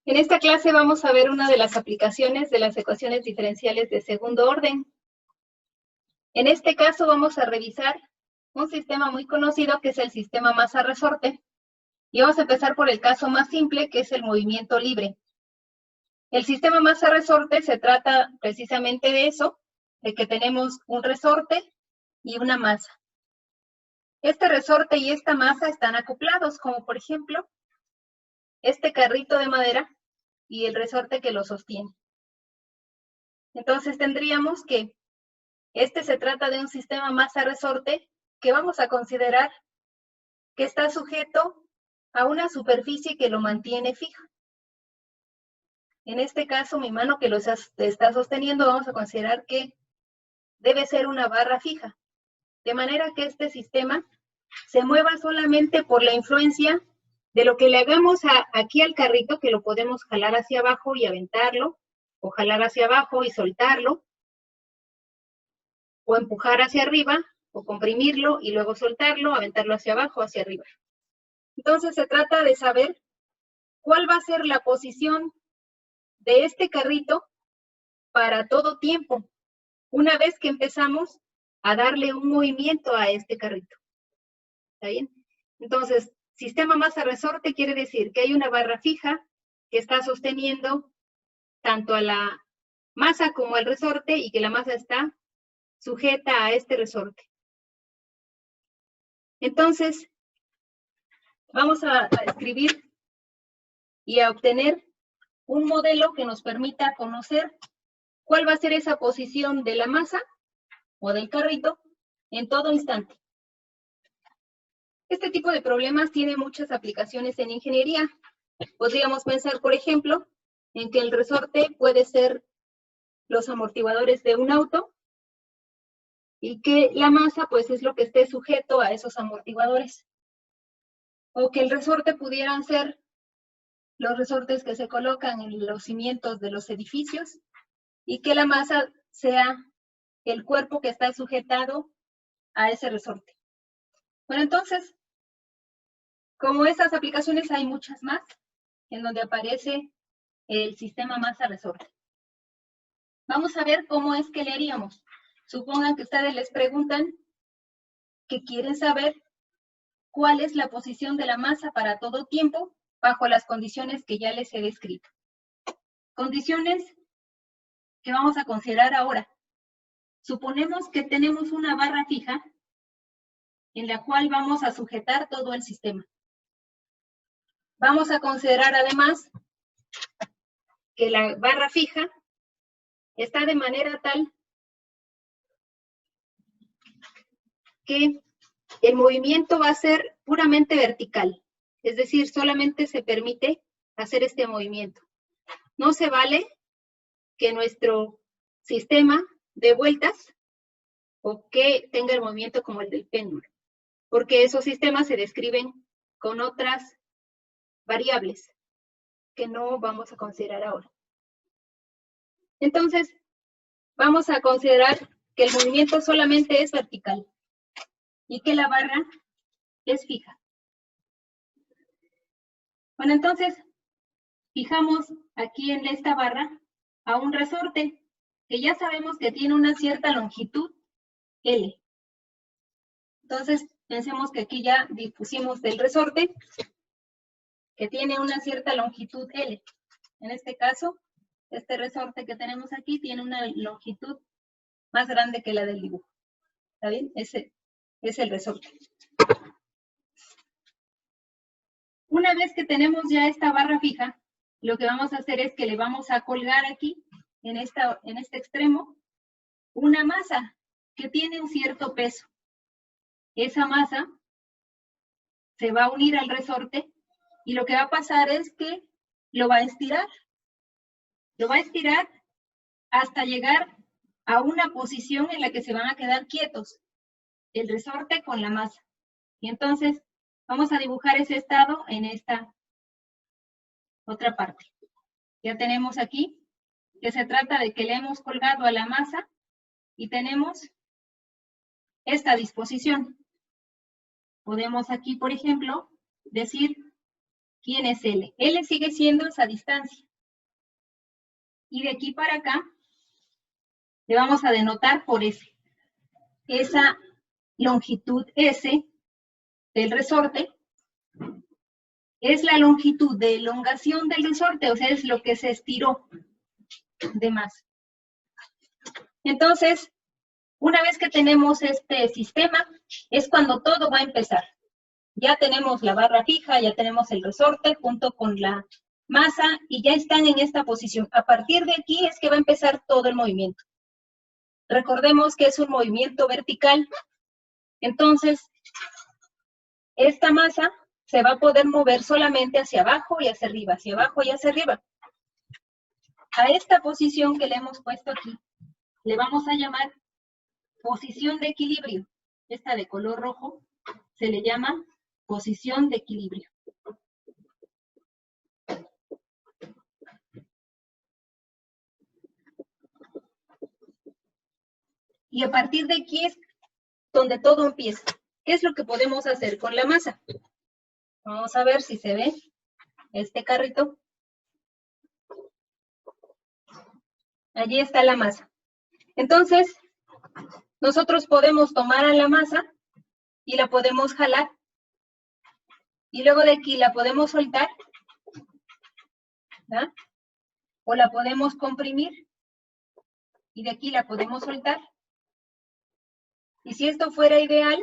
En esta clase vamos a ver una de las aplicaciones de las ecuaciones diferenciales de segundo orden. En este caso vamos a revisar un sistema muy conocido que es el sistema masa-resorte. Y vamos a empezar por el caso más simple, que es el movimiento libre. El sistema masa-resorte se trata precisamente de eso, de que tenemos un resorte y una masa. Este resorte y esta masa están acoplados, como por ejemplo, este carrito de madera y el resorte que lo sostiene. Entonces tendríamos que este se trata de un sistema masa-resorte que vamos a considerar que está sujeto a una superficie que lo mantiene fijo. En este caso, mi mano que lo está sosteniendo, vamos a considerar que debe ser una barra fija, de manera que este sistema se mueva solamente por la influencia de lo que le hagamos aquí al carrito, que lo podemos jalar hacia abajo y aventarlo, o jalar hacia abajo y soltarlo, o empujar hacia arriba, o comprimirlo y luego soltarlo, aventarlo hacia abajo, hacia arriba. Entonces se trata de saber cuál va a ser la posición de este carrito para todo tiempo, una vez que empezamos a darle un movimiento a este carrito. ¿Está bien? Entonces, sistema masa-resorte quiere decir que hay una barra fija que está sosteniendo tanto a la masa como al resorte y que la masa está sujeta a este resorte. Entonces, vamos a escribir y a obtener un modelo que nos permita conocer cuál va a ser esa posición de la masa o del carrito en todo instante. Este tipo de problemas tiene muchas aplicaciones en ingeniería. Podríamos pensar, por ejemplo, en que el resorte puede ser los amortiguadores de un auto y que la masa pues es lo que esté sujeto a esos amortiguadores. O que el resorte pudieran ser los resortes que se colocan en los cimientos de los edificios y que la masa sea el cuerpo que está sujetado a ese resorte. Bueno, entonces, como estas aplicaciones hay muchas más, en donde aparece el sistema masa-resorte. Vamos a ver cómo es que le haríamos. Supongan que ustedes les preguntan que quieren saber cuál es la posición de la masa para todo tiempo bajo las condiciones que ya les he descrito. Condiciones que vamos a considerar ahora. Suponemos que tenemos una barra fija en la cual vamos a sujetar todo el sistema. Vamos a considerar además que la barra fija está de manera tal que el movimiento va a ser puramente vertical, es decir, solamente se permite hacer este movimiento. No se vale que nuestro sistema dé vueltas o que tenga el movimiento como el del péndulo, porque esos sistemas se describen con otras variables que no vamos a considerar ahora. Entonces, vamos a considerar que el movimiento solamente es vertical y que la barra es fija. Bueno, entonces, fijamos aquí en esta barra a un resorte que ya sabemos que tiene una cierta longitud L. Entonces, pensemos que aquí ya dispusimos del resorte que tiene una cierta longitud L. En este caso, este resorte que tenemos aquí tiene una longitud más grande que la del dibujo. ¿Está bien? Ese es el resorte. Una vez que tenemos ya esta barra fija, lo que vamos a hacer es que le vamos a colgar aquí, en este extremo, una masa que tiene un cierto peso. Esa masa se va a unir al resorte y lo que va a pasar es que lo va a estirar. Lo va a estirar hasta llegar a una posición en la que se van a quedar quietos el resorte con la masa. Y entonces vamos a dibujar ese estado en esta otra parte. Ya tenemos aquí que se trata de que le hemos colgado a la masa y tenemos esta disposición. Podemos aquí, por ejemplo, decir ¿Quién es L? L sigue siendo esa distancia. Y de aquí para acá, le vamos a denotar por S. Esa longitud S del resorte es la longitud de elongación del resorte, o sea, es lo que se estiró de más. Entonces, una vez que tenemos este sistema, es cuando todo va a empezar. Ya tenemos la barra fija, ya tenemos el resorte junto con la masa y ya están en esta posición. A partir de aquí es que va a empezar todo el movimiento. Recordemos que es un movimiento vertical. Entonces, esta masa se va a poder mover solamente hacia abajo y hacia arriba, hacia abajo y hacia arriba. A esta posición que le hemos puesto aquí, le vamos a llamar posición de equilibrio. Esta de color rojo se le llama posición de equilibrio. Y a partir de aquí es donde todo empieza. ¿Qué es lo que podemos hacer con la masa? Vamos a ver si se ve este carrito. Allí está la masa. Entonces, nosotros podemos tomar a la masa y la podemos jalar. Y luego de aquí la podemos soltar. ¿verdad? O la podemos comprimir. Y de aquí la podemos soltar. Y si esto fuera ideal,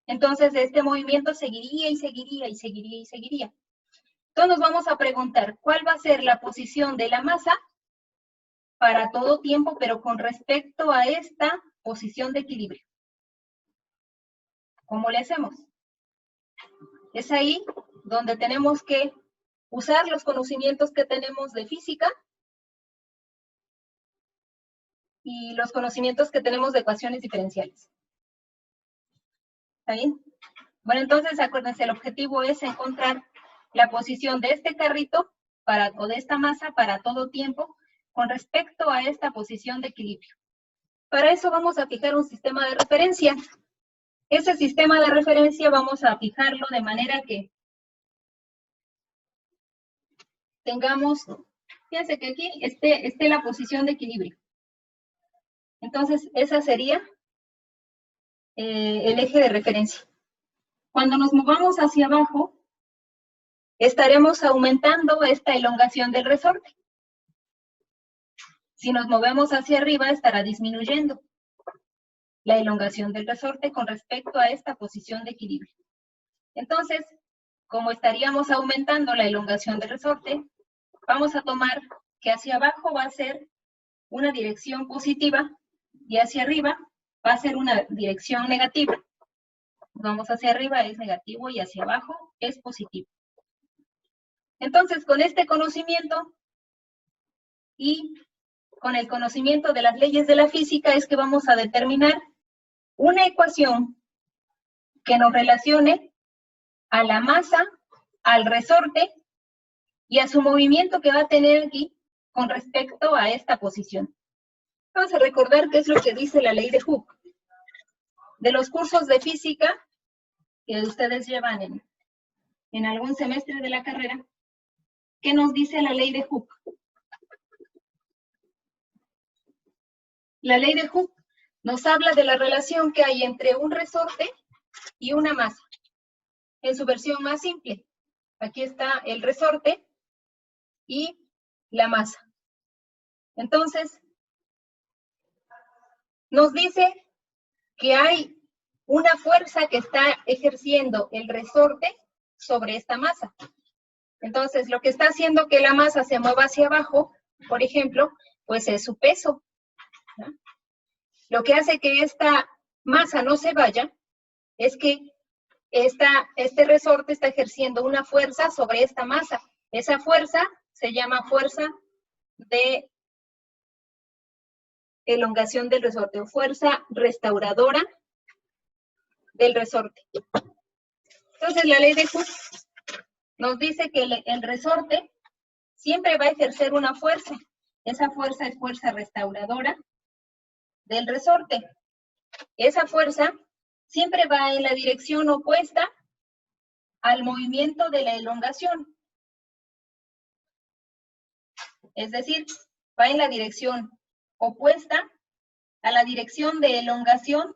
entonces este movimiento seguiría y seguiría y seguiría y seguiría. Entonces nos vamos a preguntar, ¿cuál va a ser la posición de la masa para todo tiempo, pero con respecto a esta posición de equilibrio? ¿Cómo le hacemos? Es ahí donde tenemos que usar los conocimientos que tenemos de física y los conocimientos que tenemos de ecuaciones diferenciales. ¿Está bien? Bueno, entonces acuérdense, el objetivo es encontrar la posición de este carrito para toda esta masa, para todo tiempo, con respecto a esta posición de equilibrio. Para eso vamos a fijar un sistema de referencia. Ese sistema de referencia vamos a fijarlo de manera que tengamos, fíjense que aquí esté la posición de equilibrio. Entonces, esa sería el eje de referencia. Cuando nos movamos hacia abajo, estaremos aumentando esta elongación del resorte. Si nos movemos hacia arriba, estará disminuyendo la elongación del resorte con respecto a esta posición de equilibrio. Entonces, como estaríamos aumentando la elongación del resorte, vamos a tomar que hacia abajo va a ser una dirección positiva y hacia arriba va a ser una dirección negativa. Vamos hacia arriba es negativo y hacia abajo es positivo. Entonces, con este conocimiento y con el conocimiento de las leyes de la física es que vamos a determinar una ecuación que nos relacione a la masa, al resorte y a su movimiento que va a tener aquí con respecto a esta posición. Vamos a recordar qué es lo que dice la ley de Hooke. De los cursos de física que ustedes llevan en algún semestre de la carrera, ¿qué nos dice la ley de Hooke? La ley de Hooke nos habla de la relación que hay entre un resorte y una masa. En su versión más simple, aquí está el resorte y la masa. Entonces, nos dice que hay una fuerza que está ejerciendo el resorte sobre esta masa. Entonces, lo que está haciendo que la masa se mueva hacia abajo, por ejemplo, pues es su peso, ¿no? Lo que hace que esta masa no se vaya es que este resorte está ejerciendo una fuerza sobre esta masa. Esa fuerza se llama fuerza de elongación del resorte o fuerza restauradora del resorte. Entonces, la ley de Hooke nos dice que el resorte siempre va a ejercer una fuerza. Esa fuerza es fuerza restauradora del resorte. Esa fuerza siempre va en la dirección opuesta al movimiento de la elongación. Es decir, va en la dirección opuesta a la dirección de elongación,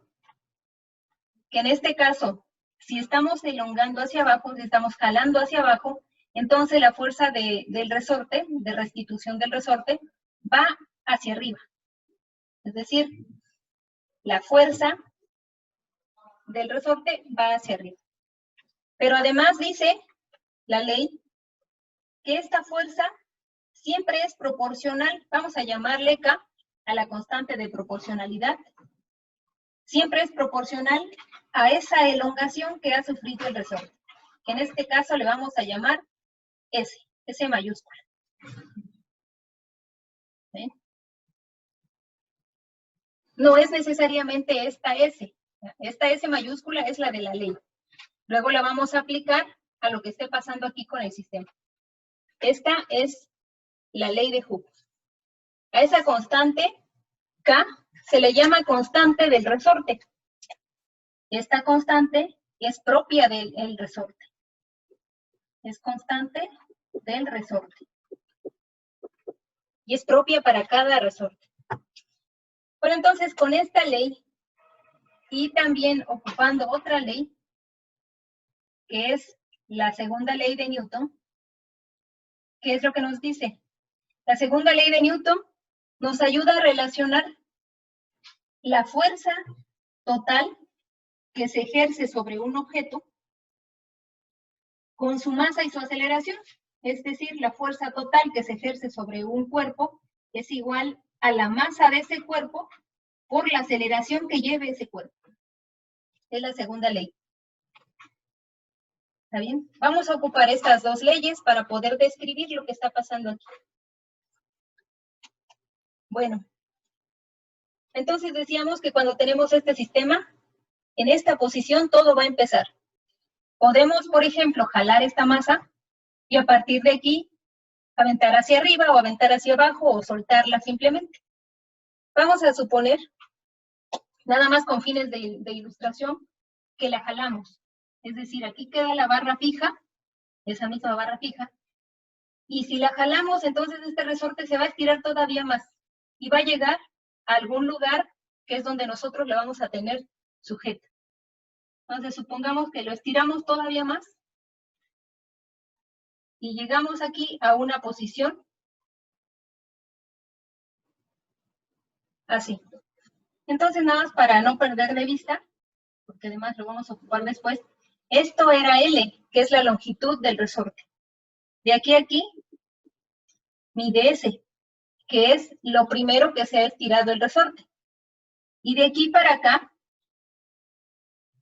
que en este caso, si estamos elongando hacia abajo, si estamos jalando hacia abajo, entonces la fuerza del resorte, de restitución del resorte, va hacia arriba. Es decir, la fuerza del resorte va hacia arriba. Pero además dice la ley que esta fuerza siempre es proporcional, vamos a llamarle K, a la constante de proporcionalidad, siempre es proporcional a esa elongación que ha sufrido el resorte, que en este caso le vamos a llamar S mayúscula. ¿Ven? No es necesariamente esta S mayúscula es la de la ley. Luego la vamos a aplicar a lo que esté pasando aquí con el sistema. Esta es la ley de Hooke. A esa constante K se le llama constante del resorte. Esta constante es propia del resorte. Es constante del resorte. Y es propia para cada resorte. Bueno, entonces con esta ley y también ocupando otra ley, que es la segunda ley de Newton, ¿qué es lo que nos dice? La segunda ley de Newton nos ayuda a relacionar la fuerza total que se ejerce sobre un objeto con su masa y su aceleración. Es decir, la fuerza total que se ejerce sobre un cuerpo es igual a la masa de ese cuerpo por la aceleración que lleve ese cuerpo. Es la segunda ley. ¿Está bien? Vamos a ocupar estas dos leyes para poder describir lo que está pasando aquí. Bueno, entonces decíamos que cuando tenemos este sistema, en esta posición todo va a empezar. Podemos, por ejemplo, jalar esta masa y a partir de aquí aventar hacia arriba o aventar hacia abajo o soltarla simplemente. Vamos a suponer, nada más con fines de ilustración, que la jalamos. Es decir, aquí queda la barra fija, esa misma barra fija, y si la jalamos, entonces este resorte se va a estirar todavía más y va a llegar a algún lugar que es donde nosotros le vamos a tener sujeto. Entonces, supongamos que lo estiramos todavía más y llegamos aquí a una posición así. Entonces, nada más para no perder de vista, porque además lo vamos a ocupar después, esto era L, que es la longitud del resorte. De aquí a aquí, mide S, que es lo primero que se ha estirado el resorte. Y de aquí para acá,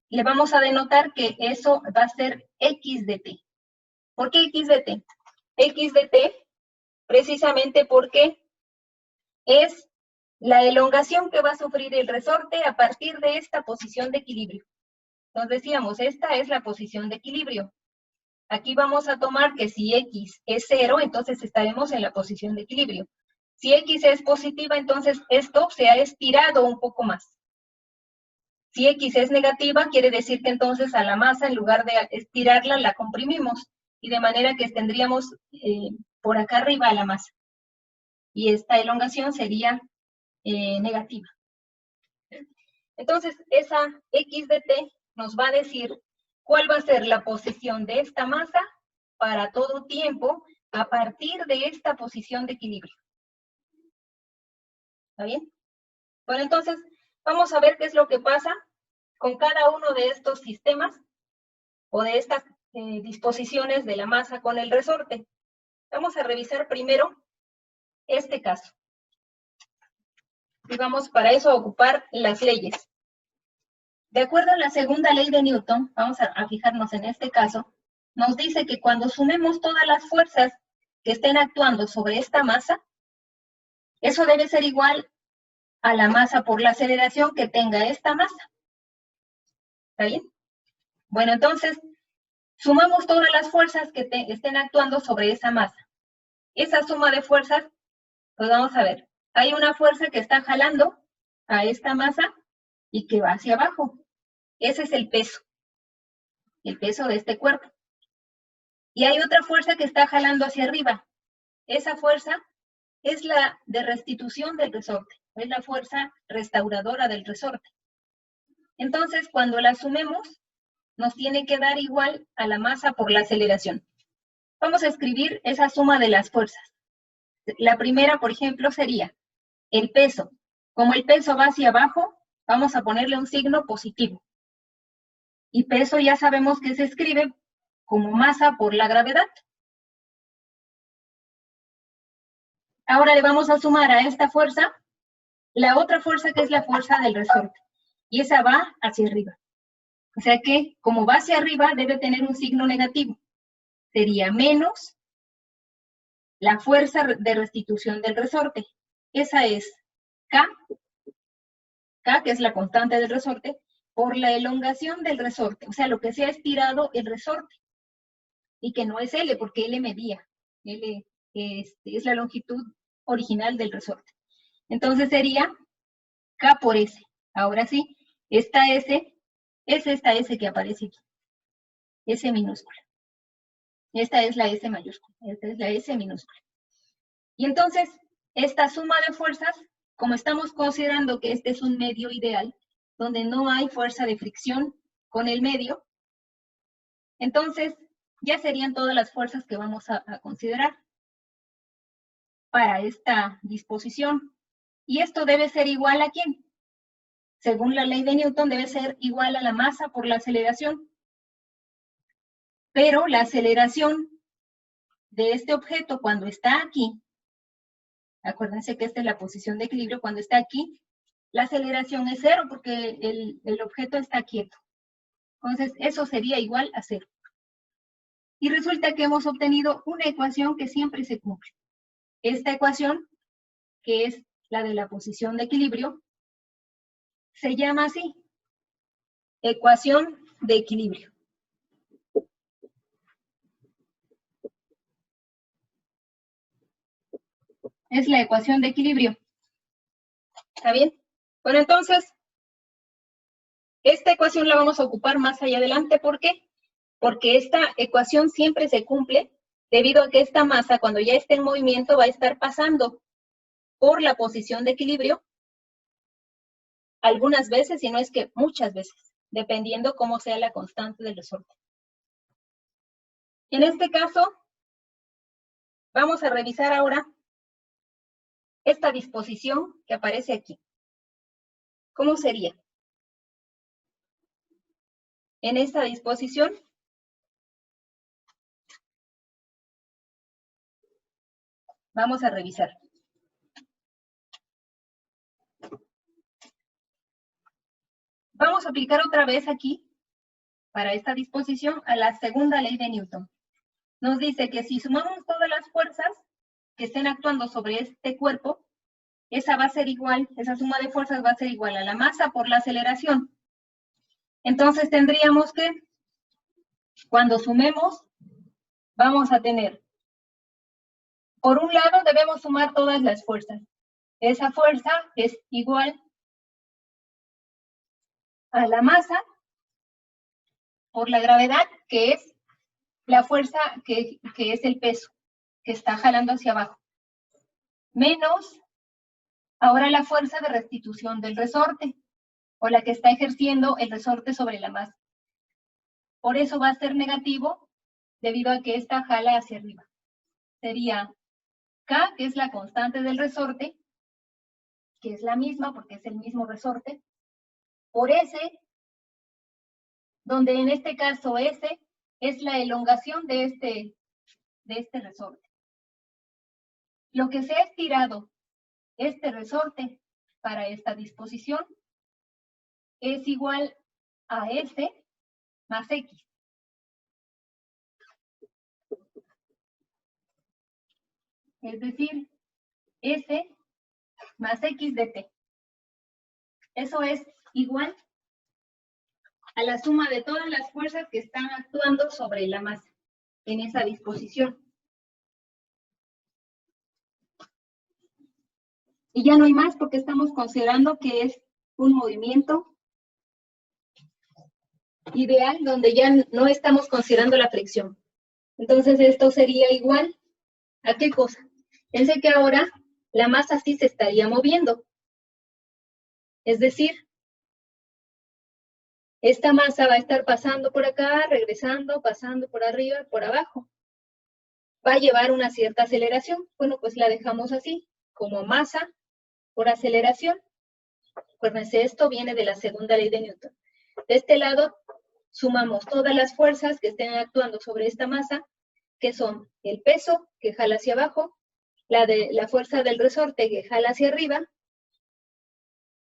le vamos a denotar que eso va a ser X de T. ¿Por qué X de T? X de T, precisamente porque es la elongación que va a sufrir el resorte a partir de esta posición de equilibrio. Entonces decíamos, esta es la posición de equilibrio. Aquí vamos a tomar que si X es 0, entonces estaremos en la posición de equilibrio. Si X es positiva, entonces esto se ha estirado un poco más. Si X es negativa, quiere decir que entonces a la masa, en lugar de estirarla, la comprimimos. Y de manera que tendríamos por acá arriba a la masa. Y esta elongación sería negativa. Entonces, esa X de T nos va a decir cuál va a ser la posición de esta masa para todo tiempo a partir de esta posición de equilibrio. ¿Está bien? Bueno, entonces, vamos a ver qué es lo que pasa con cada uno de estos sistemas o de estas disposiciones de la masa con el resorte. Vamos a revisar primero este caso. Y vamos para eso a ocupar las leyes. De acuerdo a la segunda ley de Newton, vamos a fijarnos en este caso, nos dice que cuando sumemos todas las fuerzas que estén actuando sobre esta masa, eso debe ser igual a la masa por la aceleración que tenga esta masa. ¿Está bien? Bueno, entonces, sumamos todas las fuerzas que estén actuando sobre esa masa. Esa suma de fuerzas, pues vamos a ver. Hay una fuerza que está jalando a esta masa y que va hacia abajo. Ese es el peso de este cuerpo. Y hay otra fuerza que está jalando hacia arriba. Esa fuerza es la de restitución del resorte, es la fuerza restauradora del resorte. Entonces, cuando la sumemos, nos tiene que dar igual a la masa por la aceleración. Vamos a escribir esa suma de las fuerzas. La primera, por ejemplo, sería el peso. Como el peso va hacia abajo, vamos a ponerle un signo positivo. Y peso ya sabemos que se escribe como masa por la gravedad. Ahora le vamos a sumar a esta fuerza la otra fuerza que es la fuerza del resorte. Y esa va hacia arriba. O sea que, como va hacia arriba, debe tener un signo negativo. Sería menos la fuerza de restitución del resorte. Esa es K, que es la constante del resorte, por la elongación del resorte. O sea, lo que se ha estirado el resorte. Y que no es L, porque L medía. L es la longitud original del resorte. Entonces sería K por S. Ahora sí, esta S es esta S que aparece aquí. S minúscula. Esta es la S mayúscula. Esta es la S minúscula. Y entonces, esta suma de fuerzas, como estamos considerando que este es un medio ideal, donde no hay fuerza de fricción con el medio, entonces ya serían todas las fuerzas que vamos a considerar para esta disposición. Y esto debe ser igual a ¿quién? Según la ley de Newton, debe ser igual a la masa por la aceleración. Pero la aceleración de este objeto cuando está aquí, acuérdense que esta es la posición de equilibrio, cuando está aquí, la aceleración es 0 porque el objeto está quieto. Entonces, eso sería igual a 0. Y resulta que hemos obtenido una ecuación que siempre se cumple. Esta ecuación, que es la de la posición de equilibrio, se llama así, ecuación de equilibrio. Es la ecuación de equilibrio. ¿Está bien? Bueno, entonces, esta ecuación la vamos a ocupar más allá adelante. ¿Por qué? Porque esta ecuación siempre se cumple debido a que esta masa, cuando ya esté en movimiento, va a estar pasando por la posición de equilibrio algunas veces, y no es que muchas veces, dependiendo cómo sea la constante del resorte. En este caso, vamos a revisar ahora esta disposición que aparece aquí. ¿Cómo sería? En esta disposición, vamos a revisar. Vamos a aplicar otra vez aquí, para esta disposición, a la segunda ley de Newton. Nos dice que si sumamos todas las fuerzas que estén actuando sobre este cuerpo, esa va a ser igual, esa suma de fuerzas va a ser igual a la masa por la aceleración. Entonces tendríamos que, cuando sumemos, vamos a tener, por un lado debemos sumar todas las fuerzas. Esa fuerza es igual a la masa por la gravedad, que es la fuerza que es el peso, que está jalando hacia abajo, menos ahora la fuerza de restitución del resorte, o la que está ejerciendo el resorte sobre la masa. Por eso va a ser negativo, debido a que esta jala hacia arriba. Sería K, que es la constante del resorte, que es la misma porque es el mismo resorte, por S, donde en este caso S es la elongación de este resorte. Lo que se ha estirado este resorte para esta disposición es igual a S más X. Es decir, S más X de T. Eso es igual a la suma de todas las fuerzas que están actuando sobre la masa en esa disposición. Y ya no hay más porque estamos considerando que es un movimiento ideal donde ya no estamos considerando la fricción. Entonces esto sería igual ¿a qué cosa? Fíjense que ahora la masa sí se estaría moviendo. Es decir, esta masa va a estar pasando por acá, regresando, pasando por arriba, por abajo. Va a llevar una cierta aceleración. Bueno, pues la dejamos así, como masa por aceleración. Acuérdense, esto viene de la segunda ley de Newton. De este lado, sumamos todas las fuerzas que estén actuando sobre esta masa, que son el peso, que jala hacia abajo, la fuerza del resorte, que jala hacia arriba,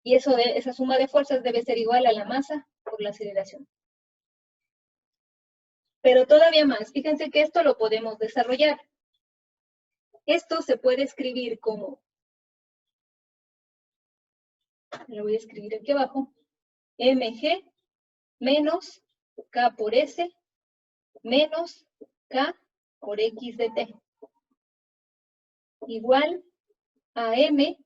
y esa suma de fuerzas debe ser igual a la masa por la aceleración. Pero todavía más, fíjense que esto lo podemos desarrollar. Esto se puede escribir como, lo voy a escribir aquí abajo, mg menos k por s menos k por x de t, igual a m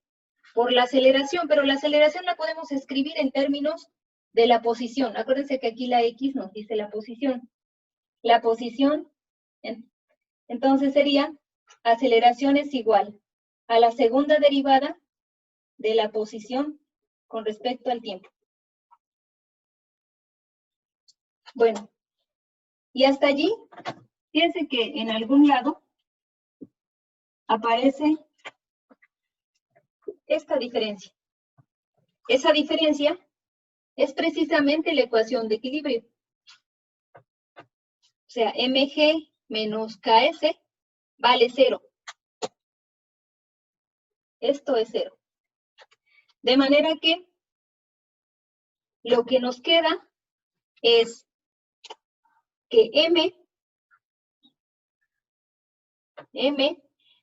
por la aceleración, pero la aceleración la podemos escribir en términos de la posición. Acuérdense que aquí la x nos dice la posición. La posición, entonces sería aceleración es igual a la segunda derivada de la posición con respecto al tiempo. Bueno, y hasta allí, fíjense que en algún lado aparece esta diferencia. Esa diferencia es precisamente la ecuación de equilibrio. O sea, mg menos ks vale 0. Esto es 0. De manera que lo que nos queda es que m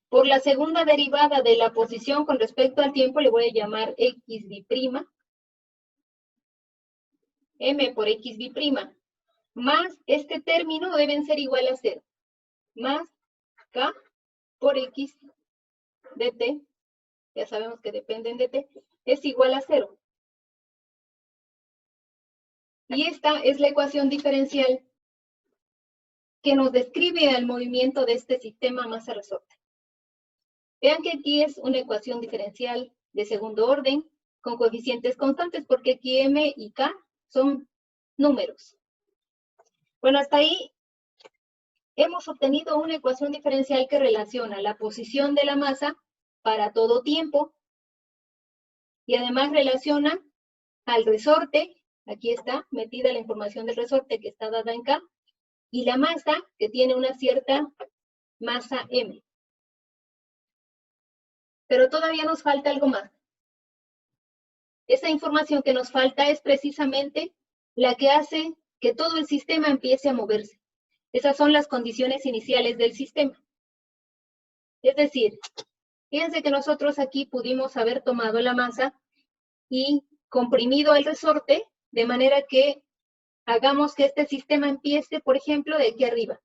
por la segunda derivada de la posición con respecto al tiempo le voy a llamar x b', m por x b', más este término deben ser igual a 0, más k por x de t, ya sabemos que dependen de t, es igual a 0. Y esta es la ecuación diferencial que nos describe el movimiento de este sistema masa-resorte. Vean que aquí es una ecuación diferencial de segundo orden con coeficientes constantes, porque aquí m y k son números. Bueno, hasta ahí hemos obtenido una ecuación diferencial que relaciona la posición de la masa para todo tiempo y además relaciona al resorte, aquí está metida la información del resorte que está dada en K, y la masa que tiene una cierta masa M. Pero todavía nos falta algo más. Esa información que nos falta es precisamente la que hace que todo el sistema empiece a moverse. Esas son las condiciones iniciales del sistema. Es decir, fíjense que nosotros aquí pudimos haber tomado la masa y comprimido el resorte de manera que hagamos que este sistema empiece, por ejemplo, de aquí arriba.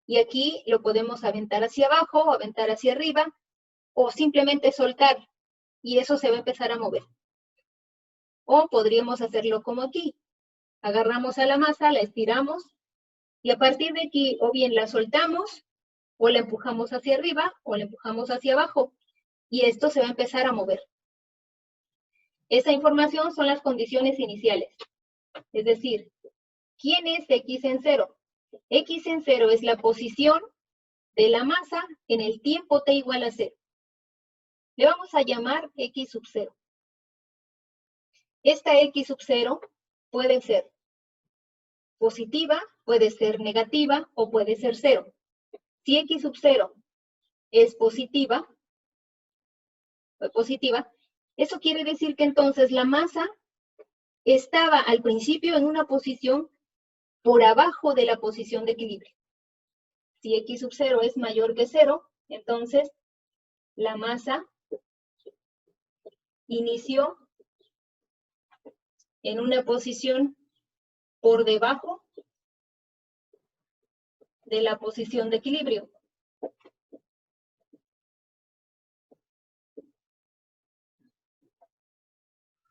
Y aquí lo podemos aventar hacia abajo o aventar hacia arriba o simplemente soltar y eso se va a empezar a mover. O podríamos hacerlo como aquí. Agarramos a la masa, la estiramos y a partir de aquí o bien la soltamos o la empujamos hacia arriba o la empujamos hacia abajo y esto se va a empezar a mover. Esa información son las condiciones iniciales. Es decir, ¿quién es x en 0? X en 0 es la posición de la masa en el tiempo t igual a 0. Le vamos a llamar x sub 0. Esta x sub 0 puede ser positiva, puede ser negativa o puede ser 0. Si x sub 0 es positiva, eso quiere decir que entonces la masa estaba al principio en una posición por abajo de la posición de equilibrio. Si x sub 0 es mayor que 0, entonces la masa inició en una posición por debajo de la posición de equilibrio.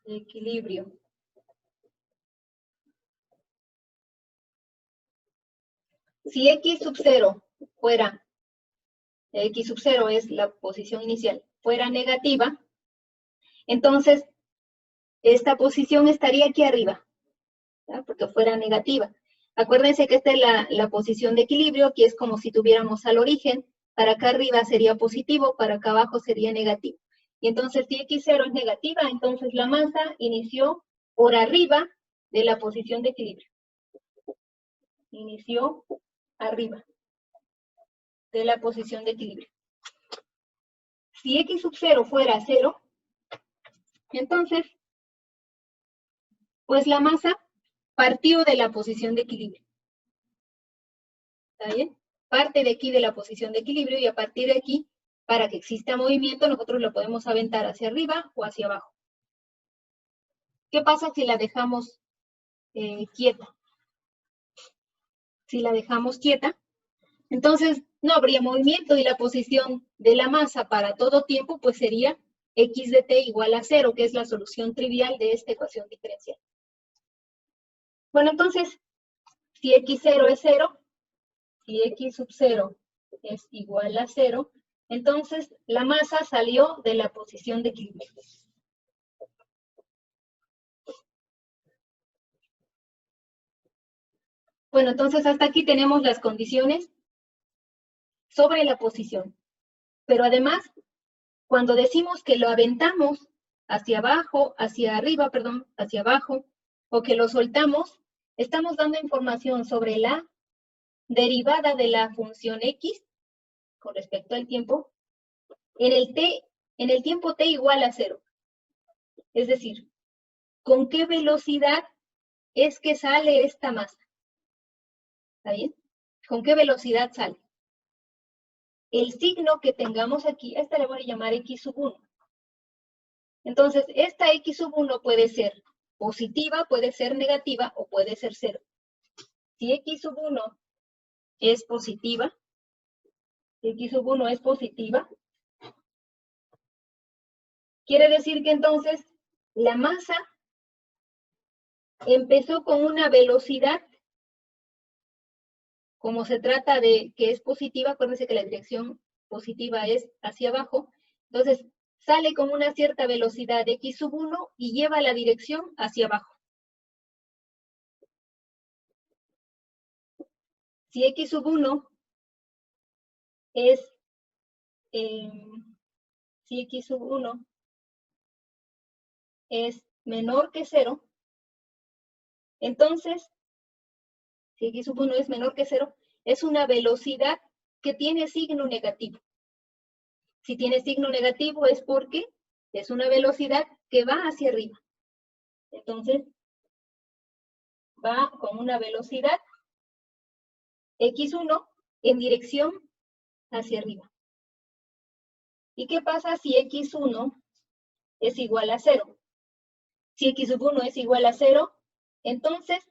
Equilibrio. Si x sub 0 fuera, x sub 0 es la posición inicial, fuera negativa, entonces esta posición estaría aquí arriba, ¿ya? Porque fuera negativa. Acuérdense que esta es la posición de equilibrio, que es como si tuviéramos al origen. Para acá arriba sería positivo, para acá abajo sería negativo. Y entonces si x0 es negativa, entonces la masa inició por arriba de la posición de equilibrio. Inició arriba de la posición de equilibrio. Si x sub 0 fuera 0, entonces, pues la masa partió de la posición de equilibrio. ¿Está bien? Parte de aquí de la posición de equilibrio y a partir de aquí, para que exista movimiento, nosotros lo podemos aventar hacia arriba o hacia abajo. ¿Qué pasa si la dejamos quieta? Si la dejamos quieta, entonces no habría movimiento y la posición de la masa para todo tiempo pues sería x de t igual a 0, que es la solución trivial de esta ecuación diferencial. Bueno, entonces, si x0 es 0, si x sub 0 es igual a 0, entonces la masa salió de la posición de equilibrio. Bueno, entonces hasta aquí tenemos las condiciones sobre la posición. Pero además, cuando decimos que lo aventamos hacia abajo, hacia arriba, perdón, hacia abajo, o que lo soltamos, estamos dando información sobre la derivada de la función x con respecto al tiempo en el tiempo t igual a 0. Es decir, ¿con qué velocidad es que sale esta masa? ¿Está bien? ¿Con qué velocidad sale? El signo que tengamos aquí, a esta le voy a llamar x sub 1. Entonces, esta x sub 1 puede ser positiva, puede ser negativa o puede ser 0. Si x sub 1 es positiva, quiere decir que entonces la masa empezó con una velocidad, como se trata de que es positiva, acuérdense que la dirección positiva es hacia abajo, entonces sale con una cierta velocidad de x sub 1 y lleva la dirección hacia abajo. Si x sub 1 es, si x sub 1 es menor que 0, entonces, si x sub 1 es menor que 0, es una velocidad que tiene signo negativo. Si tiene signo negativo es porque es una velocidad que va hacia arriba. Entonces, va con una velocidad x1 en dirección hacia arriba. ¿Y qué pasa si x1 es igual a 0? Si x sub 1 es igual a 0, entonces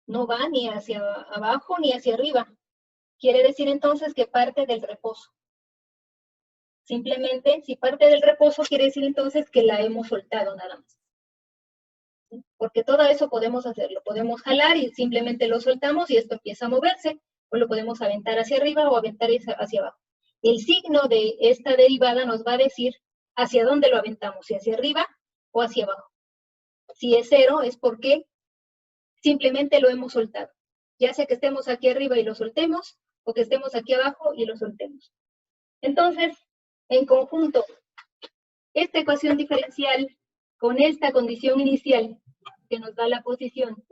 no va ni hacia abajo ni hacia arriba. Quiere decir entonces que parte del reposo. Simplemente, si parte del reposo, quiere decir entonces que la hemos soltado nada más. Porque todo eso podemos hacerlo. Podemos jalar y simplemente lo soltamos y esto empieza a moverse. O lo podemos aventar hacia arriba o aventar hacia abajo. El signo de esta derivada nos va a decir hacia dónde lo aventamos, si hacia arriba o hacia abajo. Si es 0 es porque simplemente lo hemos soltado. Ya sea que estemos aquí arriba y lo soltemos, o que estemos aquí abajo y lo soltemos. Entonces, en conjunto, esta ecuación diferencial con esta condición inicial que nos da la posición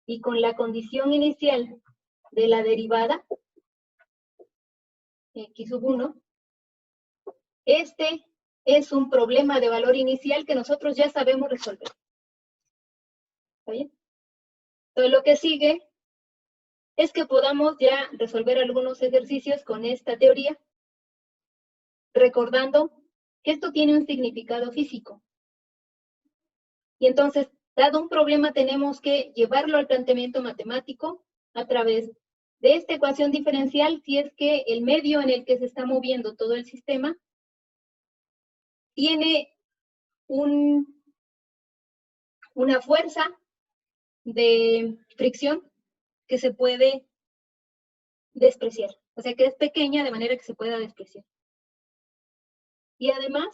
y con la condición inicial de la derivada, x sub 1, este es un problema de valor inicial que nosotros ya sabemos resolver. ¿Está bien? Entonces, lo que sigue es que podamos ya resolver algunos ejercicios con esta teoría, recordando que esto tiene un significado físico. Y entonces, dado un problema, tenemos que llevarlo al planteamiento matemático a través de esta ecuación diferencial, si es que el medio en el que se está moviendo todo el sistema tiene una fuerza de fricción que se puede despreciar. O sea que es pequeña de manera que se pueda despreciar. Y además,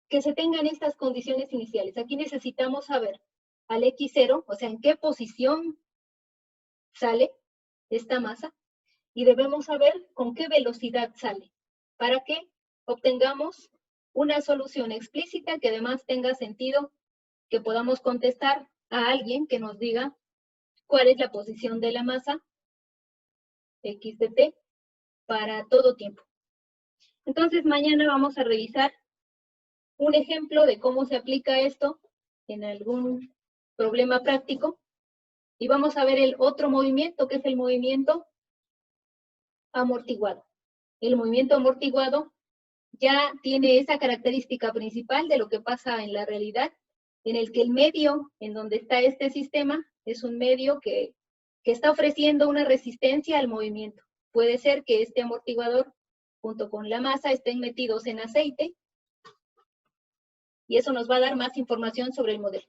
que se tengan estas condiciones iniciales. Aquí necesitamos saber al X0, o sea, en qué posición sale esta masa, y debemos saber con qué velocidad sale, para que obtengamos una solución explícita que además tenga sentido, que podamos contestar a alguien que nos diga cuál es la posición de la masa X de t para todo tiempo. Entonces, mañana vamos a revisar un ejemplo de cómo se aplica esto en algún problema práctico y vamos a ver el otro movimiento, que es el movimiento amortiguado. El movimiento amortiguado ya tiene esa característica principal de lo que pasa en la realidad, en el que el medio en donde está este sistema es un medio que está ofreciendo una resistencia al movimiento. Puede ser que este amortiguador junto con la masa estén metidos en aceite y eso nos va a dar más información sobre el modelo.